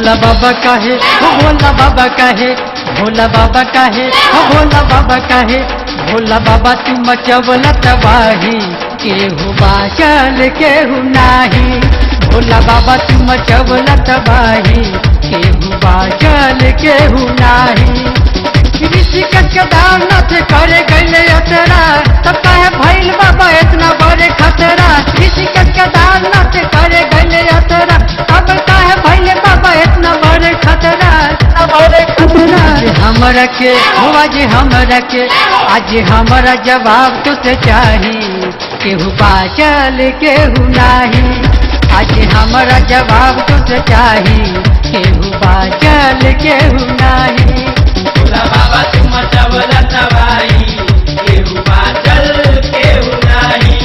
भोला बाबा काहे, भोला बाबा काहे, भोला बाबा काहे, भोला बाबा काहे, भोला बाबा तू मचवला तबाही, केहू बाचल केहू नाही। भोला बाबा तू मचवला तबाही, केहू बाचल केहू नाही। ऋषिकेश केदारनाथ करे गैले यात्रा, तब काहे भइल बाबा इतना बड़े खतरा। ऋषिकेश केदारनाथ करे गैले यात्रा, अब काहे भइल बाबा इतना बड़े खतरा। आज हमरा के हो, आज हमरा जवाब तुझसे चाही, केहू बाचल केहू नाही। आज हमरा जवाब तुझसे चाही, केहू बाचल केहू नाही। भोला बाबा तू मचवला तबाही, केहू बाचल केहू नाही।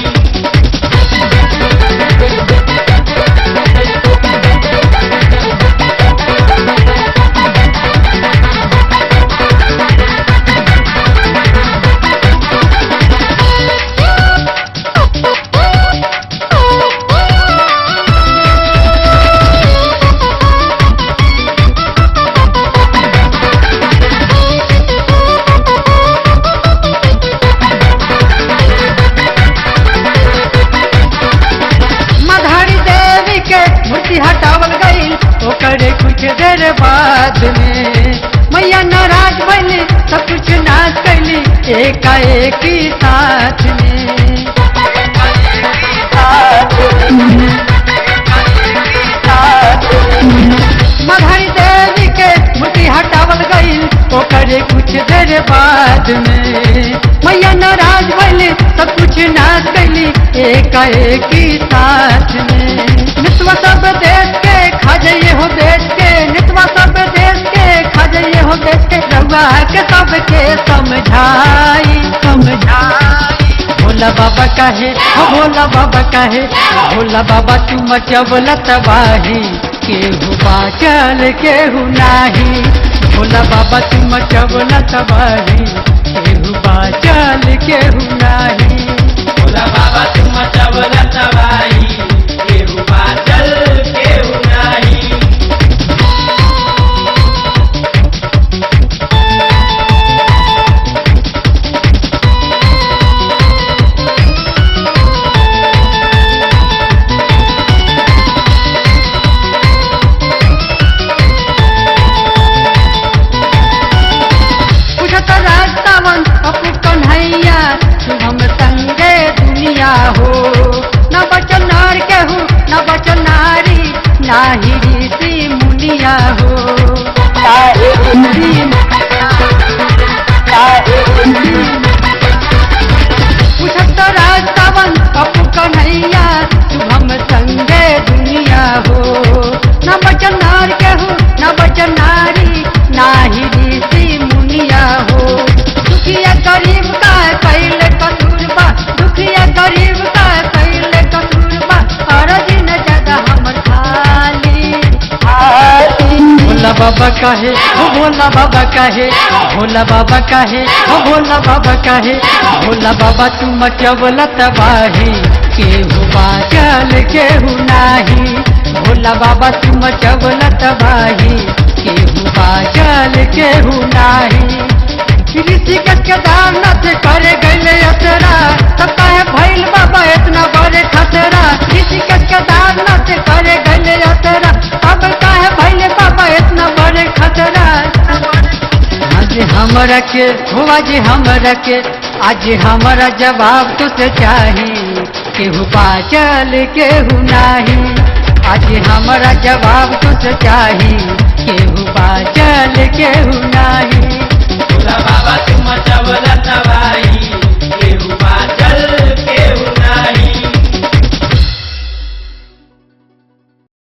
हटावल गई ओकरे कुछ देर बाद में, मैया नाराज भइली सब कुछ नाश कैली एकाएक ही साथ में। मधारी देवी के मूर्ति हटावल गई ओकरे कुछ देर बाद में, मैया नाराज भइली सब कुछ नाश कैली एकाएक ही साथ में। नितवा सब देश के खा जाइए हो बेच के, नितवा सब देश के खा जाइए हो बेच के, रउआ के सबके समझाई। भोला बाबा काहे, भोला बाबा काहे, भोला बाबा तू मचवला तबाही, केहू बाचल केहू नाही। भोला बाबा तू मचवला तबाही, केहू बाचल केहू नाही। भोला बाबा तू मचवला तबाही, केहू बाचल केहू नाही। पूछत राजतावन अपू कन्हैया, शुभम संगे दुनिया हो। न बचल नार केहू, न बचल नारी, नाही ऋषि मुनिया हो। पूछत राजतावन अपू कन्हैया, शुभम संगे दुनिया हो। न बचल नार केहू, न बचल नारी, नाही ऋषि मुनिया हो। दुखिया गरीब का कैले कसूरबा, दुखिया गरीब का कैले कसूरबा, अरजी न ज्यादा हमर खाली। भोला बाबा काहे, भोला बाबा काहे, भोला बाबा काहे, भोला बाबा काहे, भोला बाबा तू मचवला तबाही, केहू बाचल केहू नाही। भोला बाबा तू मचवला तबाही, केहू बाचल केहू नाही। ऋषिकेश केदारनाथ करे गैले यात्रा, तब काहे भइल बाबा इतना बड़े खतरा। ऋषिकेश केदारनाथ करे गैले यात्रा, तब काहे भइल बाबा इतना बड़े खतरा। आज हमरा के हो, आज हमरा जवाब तुझसे चाही, केहू बाचल केहू नाही। आज हमरा जवाब तुझसे चाही, केहू बाचल केहू नाही। भोला बाबा तू मचवला तबाही,